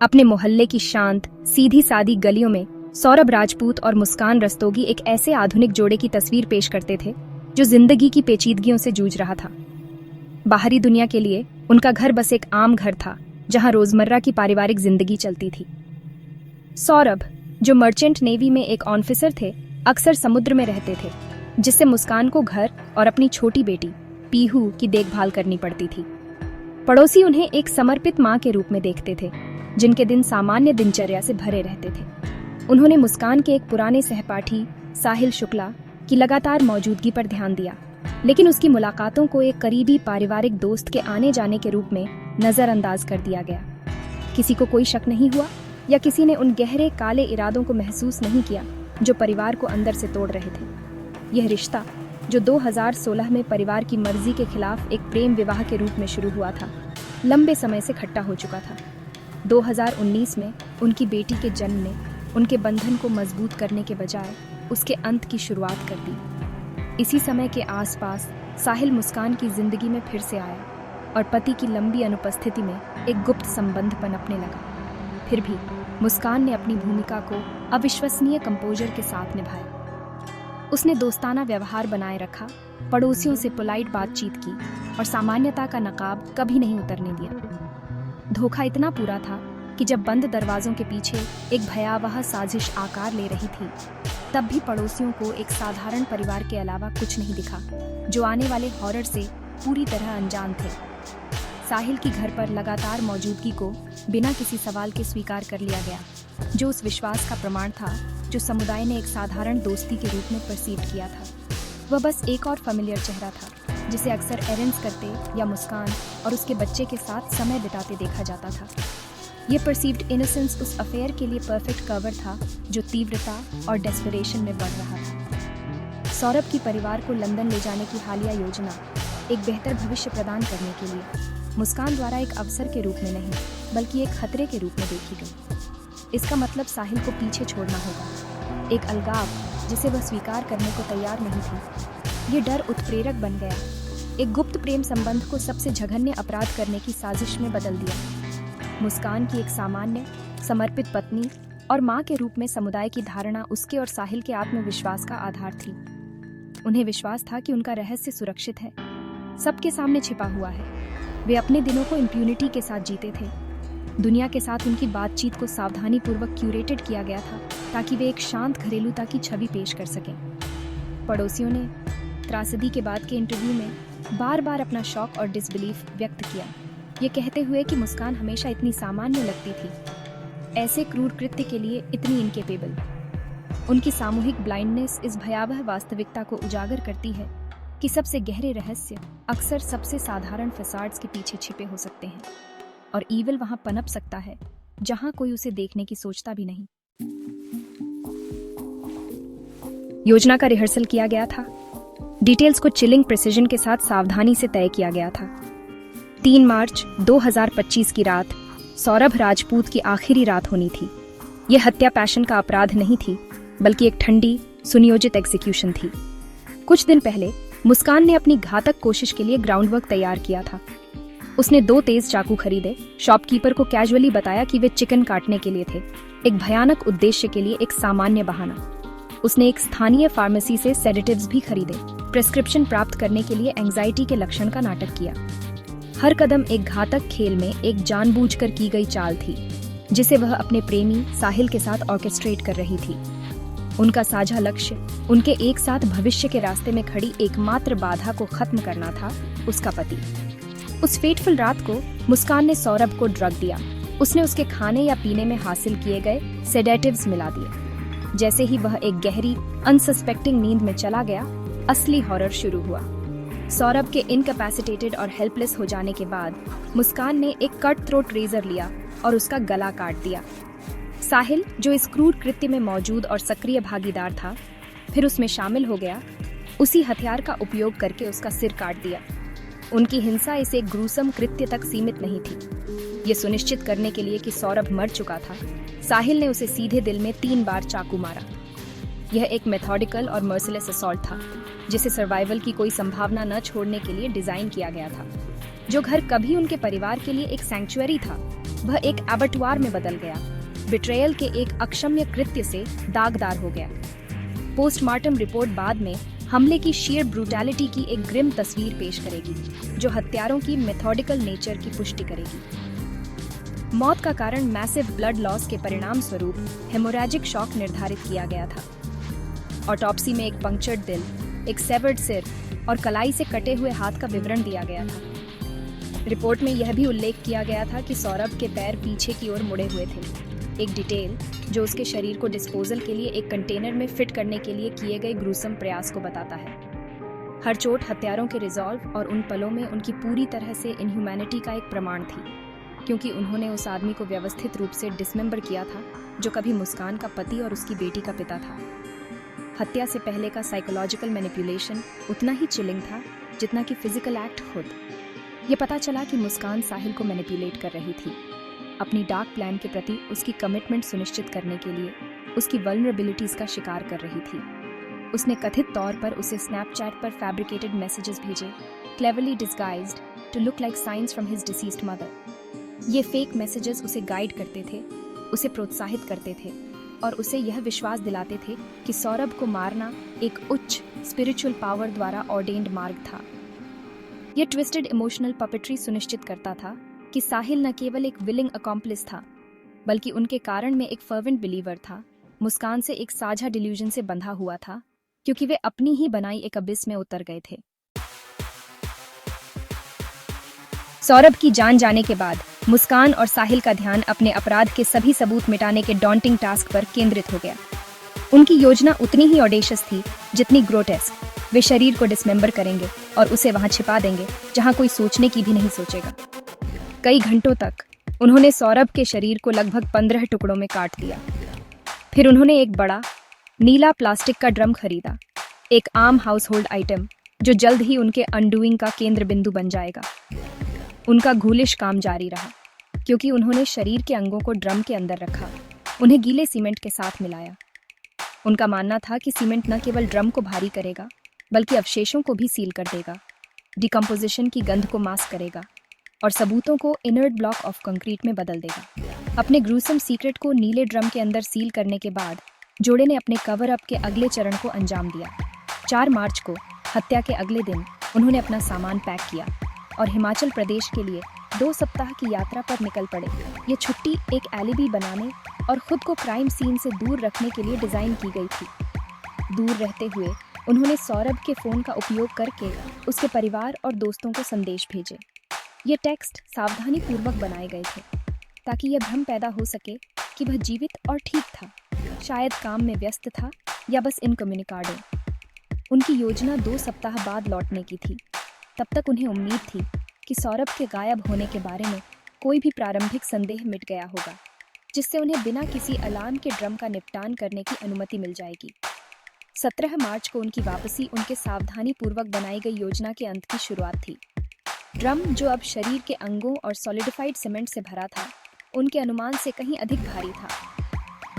अपने मोहल्ले की शांत सीधी सादी गलियों में सौरभ राजपूत और मुस्कान रस्तोगी एक ऐसे आधुनिक जोड़े की तस्वीर पेश करते थे जो जिंदगी की पेचीदगियों से जूझ रहा था। बाहरी दुनिया के लिए उनका घर बस एक आम घर था जहां रोजमर्रा की पारिवारिक जिंदगी चलती थी। सौरभ, जो मर्चेंट नेवी में एक ऑफिसर थे, अक्सर समुद्र में रहते थे, जिससे मुस्कान को घर और अपनी छोटी बेटी पीहू की देखभाल करनी पड़ती थी। पड़ोसी उन्हें एक समर्पित मां के रूप में देखते थे, जिनके दिन सामान्य दिनचर्या से भरे रहते थे। उन्होंने मुस्कान के एक पुराने सहपाठी साहिल शुक्ला की लगातार मौजूदगी पर ध्यान दिया, लेकिन उसकी मुलाकातों को एक करीबी पारिवारिक दोस्त के आने जाने के रूप में नजरअंदाज कर दिया गया। किसी को कोई शक नहीं हुआ या किसी ने उन गहरे काले इरादों को महसूस नहीं किया जो परिवार को अंदर से तोड़ रहे थे। यह रिश्ता, जो 2016 में परिवार की मर्जी के खिलाफ एक प्रेम विवाह के रूप में शुरू हुआ था, लंबे समय से खट्टा हो चुका था। 2019 में उनकी बेटी के जन्म ने उनके बंधन को मजबूत करने के बजाय उसके अंत की शुरुआत कर दी। इसी समय के आसपास साहिल मुस्कान की जिंदगी में फिर से आया और पति की लंबी अनुपस्थिति में एक गुप्त संबंध पनपने लगा। फिर भी मुस्कान ने अपनी भूमिका को अविश्वसनीय कंपोजर के साथ निभाया। उसने दोस्ताना व्यवहार बनाए रखा, पड़ोसियों से पोलाइट बातचीत की और सामान्यता का नकाब कभी नहीं उतरने दिया। धोखा इतना पूरा था कि जब बंद दरवाजों के पीछे एक भयावह साजिश आकार ले रही थी, तब भी पड़ोसियों को एक साधारण परिवार के अलावा कुछ नहीं दिखा, जो आने वाले हॉरर से पूरी तरह अनजान थे। साहिल की घर पर लगातार मौजूदगी को बिना किसी सवाल के स्वीकार कर लिया गया, जो उस विश्वास का प्रमाण था जो समुदाय ने एक साधारण दोस्ती के रूप में परसीव किया था। वह बस एक और फेमिलियर चेहरा था, जिसे अक्सर एरेंड्स करते या मुस्कान और उसके बच्चे के साथ समय बिताते देखा जाता था। यह परसीव्ड इनोसेंस उस अफेयर के लिए परफेक्ट कवर था जो तीव्रता और डेस्परेशन में बढ़ रहा था। सौरभ की परिवार को लंदन ले जाने की हालिया योजना एक बेहतर भविष्य प्रदान करने के लिए मुस्कान द्वारा एक अवसर के रूप में नहीं, बल्कि एक खतरे के रूप में देखी गई। इसका मतलब साहिल को पीछे छोड़ना होगा, एक अलगाव जिसे वह स्वीकार करने को तैयार नहीं थी। ये डर उत्प्रेरक बन गया, एक गुप्त प्रेम संबंध को सबसे जघन्य अपराध करने की साजिश में बदल दिया। मुस्कान की एक सामान्य, समर्पित पत्नी और मां के रूप में समुदाय की धारणा उसके और साहिल के आत्मविश्वास का आधार थी। उन्हें विश्वास था कि उनका रहस्य सुरक्षित है, सबके सामने छिपा हुआ है। वे अपने दिनों को इम्प्यूनिटी के साथ जीते थे। दुनिया के साथ उनकी बातचीत को सावधानीपूर्वक क्यूरेटेड किया गया था, ताकि वे एक शांत घरेलूता की छवि पेश कर सकें। पड़ोसियों ने त्रासदी के बाद के इंटरव्यू में बार बार अपना शॉक और डिसबिलीफ व्यक्त किया, ये कहते हुए कि मुस्कान हमेशा इतनी सामान्य लगती थी, ऐसे क्रूर कृत्य के लिए इतनी इनकेपेबल। उनकी सामूहिक ब्लाइंडनेस इस भयावह वास्तविकता को उजागर करती है कि सबसे गहरे रहस्य अक्सर सबसे साधारण फसाड्स के पीछे छिपे हो सकते हैं, और ईविल वहां पनप सकता है जहां कोई उसे देखने की सोचता भी नहीं। योजना का रिहर्सल किया गया था, डिटेल्स को चिलिंग प्रिसिजन के साथ सावधानी से तय किया गया था। 3 मार्च 2025 की रात सौरभ राजपूत की आखिरी रात होनी थी। यह हत्या पैशन का अपराध नहीं थी, बल्कि एक ठंडी, सुनियोजित एग्जीक्यूशन थी। कुछ दिन पहले मुस्कान ने अपनी घातक कोशिश के लिए ग्राउंडवर्क तैयार किया था। उसने 2 तेज चाकू खरीदे, शॉपकीपर को कैजुअली बताया कि वे चिकन काटने के लिए थे, एक भयानक उद्देश्य के लिए एक सामान्य बहाना। उसने एक स्थानीय फार्मेसी से सेडेटिव्स भी खरीदे, प्रिस्क्रिप्शन प्राप्त करने के लिए एंजाइटी के लक्षण का नाटक किया। हर कदम एक घातक खेल में एक जानबूझकर की गई चाल थी, जिसे वह अपने प्रेमी साहिल के साथ ऑर्केस्ट्रेट कर रही थी। उनका साझा लक्ष्य उनके एक साथ भविष्य के रास्ते में खड़ी एकमात्र बाधा को खत्म करना था, उसका पति। उस फेटफुल रात को मुस्कान ने सौरभ को ड्रग दिया। उसने उसके खाने या पीने में हासिल किए गए सेडेटिव्स मिला दिए। जैसे ही वह एक गहरी, अनसस्पेक्टिंग नींद में चला गया, असली हॉरर शुरू हुआ। सौरभ के इनकैपेसिटेटेड और हेल्पलेस हो जाने के बाद मुस्कान ने एक कट थ्रोट रेजर लिया और उसका गला काट दिया। साहिल, जो इस क्रूर कृत्य में मौजूद और सक्रिय भागीदार था, फिर उसमें शामिल हो गया। उसी हथियार का उपयोग करके उसका सिर काट दिया। उनकी हिंसा इस एक ग्रूसम कृत्य तक सीमित नहीं थी। ये सुनिश्चित करने के लिए कि सौरभ मर चुका था, साहिल ने उसे सीधे दिल में 3 बार चाकू मारा। यह एक मेथोडिकल और मर्सिलेस असॉल्ट था, जिसे सर्वाइवल की कोई संभावना न छोड़ने के लिए डिजाइन किया गया था। जो घर कभी उनके परिवार के लिए एक सैंक्चुअरी था, वह एक एबटवार में बदल गया, बिट्रेयल के एक अक्षम्य कृत्य से दागदार हो गया। पोस्टमार्टम रिपोर्ट बाद में हमले की शीयर ब्रूटैलिटी की एक ग्रिम तस्वीर पेश करेगी, जो हत्यारों की मेथोडिकल नेचर की पुष्टि करेगी। मौत का कारण मैसिव ब्लड लॉस के परिणाम स्वरूप हेमोरेजिक शॉक निर्धारित किया गया था। ऑटोप्सी में एक पंक्चर्ड दिल, एक सेवर्ड सिर और कलाई से कटे हुए हाथ का विवरण दिया गया था। रिपोर्ट में यह भी उल्लेख किया गया था कि सौरभ के पैर पीछे की ओर मुड़े हुए थे, एक डिटेल जो उसके शरीर को डिस्पोजल के लिए एक कंटेनर में फिट करने के लिए किए गए ग्रूसम प्रयास को बताता है। हर चोट हत्यारों के रिजॉल्व और उन पलों में उनकी पूरी तरह से इनह्यूमैनिटी का एक प्रमाण थी, क्योंकि उन्होंने उस आदमी को व्यवस्थित रूप से डिसमेंबर किया था जो कभी मुस्कान का पति और उसकी बेटी का पिता था। हत्या से पहले का साइकोलॉजिकल मैनिपुलेशन उतना ही चिलिंग था जितना कि फिजिकल एक्ट खुद। ये पता चला कि मुस्कान साहिल को मैनिपुलेट कर रही थी, अपनी डार्क प्लान के प्रति उसकी कमिटमेंट सुनिश्चित करने के लिए उसकी वल्नरेबिलिटीज का शिकार कर रही थी। उसने कथित तौर पर उसे स्नैपचैट पर फैब्रिकेटेड मैसेजेस भेजे, cleverly disguised to look like science from his deceased mother. ये फेक मैसेजेस उसे गाइड करते थे, उसे प्रोत्साहित करते थे और उसे यह विश्वास दिलाते थे कि सौरभ को मारना एक उच्च स्पिरिचुअल पावर द्वारा ऑर्डेन्ड मार्ग था। यह ट्विस्टेड इमोशनल पपेट्री सुनिश्चित करता था कि साहिल न केवल एक विलिंग अकॉम्प्लिस था, बल्कि उनके कारण में एक फर्वेंट बिलीवर था, मुस्कान से एक साझा डिल्यूजन से बंधा हुआ था, क्योंकि वे अपनी ही बनाई एक अबिस में उतर गए थे। सौरभ की जान जाने के बाद मुस्कान और साहिल का ध्यान अपने अपराध के सभी सबूत मिटाने के डॉन्टिंग टास्क पर केंद्रित हो गया। उनकी योजना उतनी ही ऑडेशियस थी जितनी ग्रोटेस्क। वे शरीर को डिसमेंबर करेंगे और उसे वहां छिपा देंगे जहां कोई सोचने की भी नहीं सोचेगा। कई घंटों तक उन्होंने सौरभ के शरीर को लगभग 15 टुकड़ों में काट दिया। फिर उन्होंने एक बड़ा नीला प्लास्टिक का ड्रम खरीदा, एक आम हाउस होल्ड आइटम जो जल्द ही उनके अनडूइंग का केंद्र बिंदु बन जाएगा। उनका घूलिश काम जारी रहा, क्योंकि उन्होंने शरीर के अंगों को ड्रम के अंदर रखा, उन्हें गीले सीमेंट के साथ मिलाया। उनका मानना था कि सीमेंट न केवल ड्रम को भारी करेगा, बल्कि अवशेषों को भी सील कर देगा, डिकम्पोजिशन की गंध को मास्क करेगा और सबूतों को इनर्ट ब्लॉक ऑफ कंक्रीट में बदल देगा। अपने ग्रूसम सीक्रेट को नीले ड्रम के अंदर सील करने के बाद जोड़े ने अपने कवर अप के अगले चरण को अंजाम दिया। 4 मार्च को हत्या के अगले दिन उन्होंने अपना सामान पैक किया और हिमाचल प्रदेश के लिए 2 सप्ताह की यात्रा पर निकल पड़े। ये छुट्टी एक एलिबी बनाने और खुद को क्राइम सीन से दूर रखने के लिए डिजाइन की गई थी। दूर रहते हुए उन्होंने सौरभ के फोन का उपयोग करके उसके परिवार और दोस्तों को संदेश भेजे। ये टेक्स्ट सावधानी पूर्वक बनाए गए थे ताकि यह भ्रम पैदा हो सके कि वह जीवित और ठीक था, शायद काम में व्यस्त था या बस इनकम्युनिकाडो। उनकी योजना 2 सप्ताह बाद लौटने की थी। तब तक उन्हें उम्मीद थी कि सौरभ के गायब होने के बारे में कोई भी प्रारंभिक संदेह मिट गया होगा, जिससे उन्हें बिना किसी अलार्म के ड्रम का निपटान करने की अनुमति मिल जाएगी। 17 मार्च को उनकी वापसी उनके सावधानी पूर्वक बनाई गई योजना के अंत की शुरुआत थी। ड्रम, जो अब शरीर के अंगों और सॉलिडिफाइड सीमेंट से भरा था, उनके अनुमान से कहीं अधिक भारी था।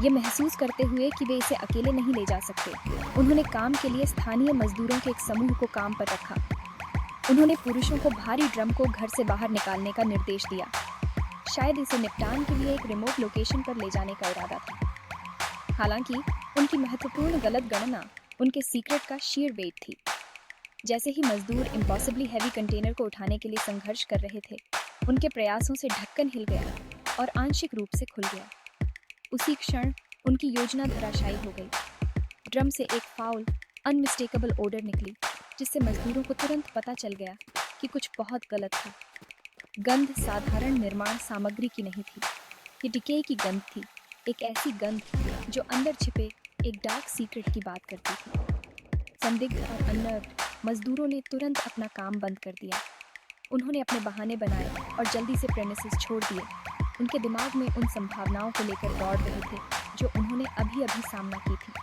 ये महसूस करते हुए कि वे इसे अकेले नहीं ले जा सकते, उन्होंने काम के लिए स्थानीय मजदूरों के एक समूह को काम पर रखा। उन्होंने पुरुषों को भारी ड्रम को घर से बाहर निकालने का निर्देश दिया। शायद इसे निपटान के लिए एक रिमोट लोकेशन पर ले जाने का इरादा था। हालांकि उनकी महत्वपूर्ण गलत गणना उनके सीक्रेट का शीयर वेट थी। जैसे ही मजदूर इम्पॉसिबली हैवी कंटेनर को उठाने के लिए संघर्ष कर रहे थे, उनके प्रयासों से ढक्कन हिल गया और आंशिक रूप से खुल गया। उसी क्षण उनकी योजना धराशायी हो गई। ड्रम से एक फाउल, अनमिस्टेकेबल ओडर निकली, जिससे मजदूरों को तुरंत पता चल गया कि कुछ बहुत गलत था। गंध साधारण निर्माण सामग्री की नहीं थी, ये डिके की गंध थी, एक ऐसी गंध जो अंदर छिपे एक डार्क सीक्रेट की बात करती थी। संदिग्ध और अनर्व्ड मजदूरों ने तुरंत अपना काम बंद कर दिया। उन्होंने अपने बहाने बनाए और जल्दी से प्रेमिसेस छोड़ दिए। उनके दिमाग में उन संभावनाओं को लेकर दौड़ रहे थे जो उन्होंने अभी अभी सामना की थी।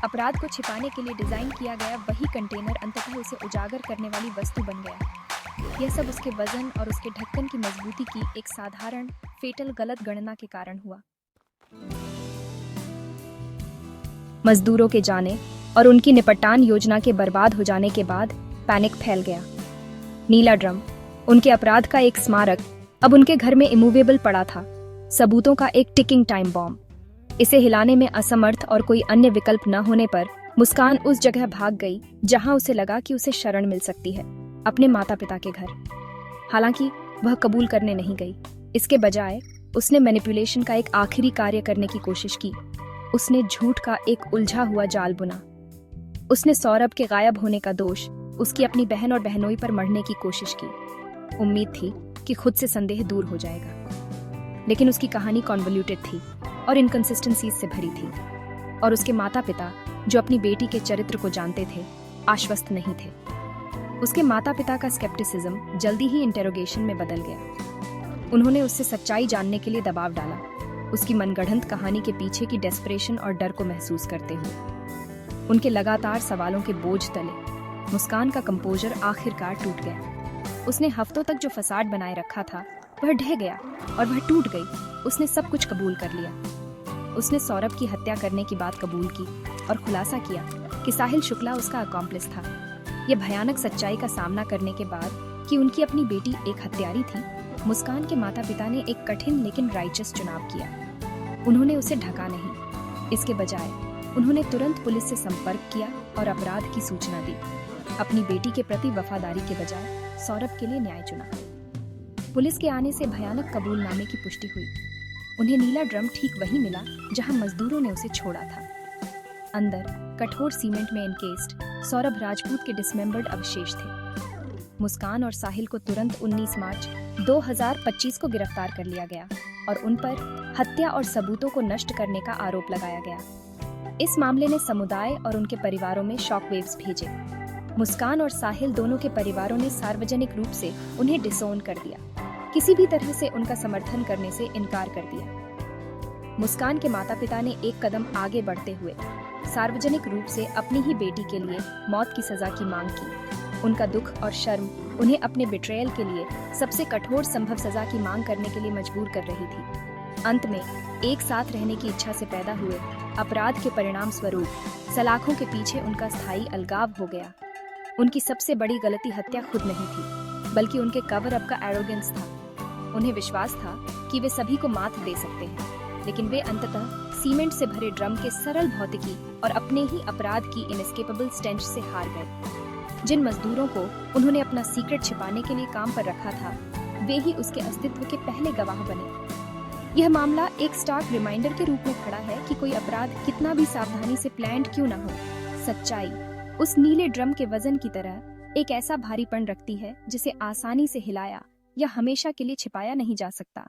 अपराध को छिपाने के लिए डिजाइन किया गया वही कंटेनर अंततः उसे उजागर करने वाली वस्तु बन गया। यह सब उसके वजन और उसके ढक्कन की मजबूती की एक साधारण फेटल गलत गणना के कारण हुआ। मजदूरों के जाने और उनकी निपटान योजना के बर्बाद हो जाने के बाद पैनिक फैल गया। नीला ड्रम, उनके अपराध का एक स्मारक, अब उनके घर में इमूवेबल पड़ा था, सबूतों का एक टिकिंग टाइम बॉम्ब। इसे हिलाने में असमर्थ और कोई अन्य विकल्प न होने पर मुस्कान उस जगह भाग गई जहां उसे लगा कि उसे शरण मिल सकती है, अपने माता पिता के घर। हालांकि वह कबूल करने नहीं गई, इसके बजाय उसने मैनिपुलेशन का एक आखिरी कार्य करने की कोशिश की। उसने झूठ का एक उलझा हुआ जाल बुना। उसने सौरभ के गायब होने का दोष उसकी अपनी बहन और बहनोई पर मढ़ने की कोशिश की। उम्मीद थी कि खुद से संदेह दूर हो जाएगा, लेकिन उसकी कहानी कॉन्वोल्यूटेड थी और इनकंसिस्टेंसीज से भरी थी, और उसके माता पिता जो अपनी बेटी के चरित्र को जानते थे, आश्वस्त नहीं थे। उसके माता पिता का स्केप्टिसिज्म जल्दी ही इंटेरोगेशन में बदल गया। उन्होंने उससे सच्चाई जानने के लिए दबाव डाला, उसकी मनगढ़ंत कहानी के पीछे की डेस्परेशन और डर को महसूस करते हुए। उनके लगातार सवालों के बोझ तले मुस्कान का कंपोजर आखिरकार टूट गया। उसने हफ्तों तक जो फसाड बनाए रखा था वह ढह गया और वह टूट गई। उसने सब कुछ कबूल कर लिया। उसने सौरभ की हत्या करने की बात कबूल की और खुलासा किया कि साहिल शुक्ला उसका अकॉम्प्लिस था। यह भयानक सच्चाई का सामना करने के बाद कि उनकी अपनी बेटी एक हत्यारी थी, मुस्कान के माता पिता ने एक कठिन लेकिन राइचस चुनाव किया। उन्होंने उसे ढका नहीं, इसके बजाय उन्होंने तुरंत पुलिस से संपर्क किया और अपराध की सूचना दी। अपनी बेटी के प्रति वफादारी के बजाय सौरभ के लिए न्याय चुना। पुलिस के आने से भयानक कबूलनामे की पुष्टि हुई। उन्हें नीला ड्रम ठीक वहीं मिला जहां मजदूरों ने उसे छोड़ा था। अंदर कठोर सीमेंट में एनकेस्ड सौरभ राजपूत के डिसमेंबर्ड अवशेष थे। मुस्कान और साहिल को तुरंत 19 मार्च 2025 को गिरफ्तार कर लिया गया और उन पर हत्या और सबूतों को नष्ट करने का आरोप लगाया गया। इस मामले ने समुदाय और उनके परिवारों में शॉकवेव्स भेजे। मुस्कान और साहिल दोनों के परिवारों ने सार्वजनिक रूप से उन्हें डिसोन कर दिया, किसी भी तरह से उनका समर्थन करने से इनकार कर दिया। मुस्कान के माता पिता ने एक कदम आगे बढ़ते हुए सार्वजनिक रूप से अपनी ही बेटी के लिए मौत की सजा की मांग की। उनका दुख और शर्म उन्हें अपने बिट्रेयल के लिए सबसे कठोर संभव सजा की मांग करने के लिए मजबूर कर रही थी। अंत में एक साथ रहने की इच्छा से पैदा हुए अपराध के परिणाम स्वरूप सलाखों के पीछे उनका स्थायी अलगाव हो गया। उनकी सबसे बड़ी गलती हत्या खुद नहीं थी, बल्कि उनके कवर अप का एरोगेंस था। उन्हें विश्वास था कि वे सभी को मात दे सकते हैं, लेकिन वे अंततः सीमेंट से भरे ड्रम के सरल भौतिकी और अपने ही अपराध की इनएस्केपेबल स्टेंच से हार गए। जिन मजदूरों को उन्होंने अपना सीक्रेट छिपाने के लिए काम पर रखा था, वे ही उसके अस्तित्व के पहले गवाह बने। यह मामला एक स्टार्क रिमाइंडर के रूप में खड़ा है कि कोई अपराध कितना भी सावधानी से प्लान्ड क्यों न हो, सच्चाई उस नीले ड्रम के वजन की तरह एक ऐसा भारीपन रखती है जिसे आसानी से हिलाया या हमेशा के लिए छिपाया नहीं जा सकता।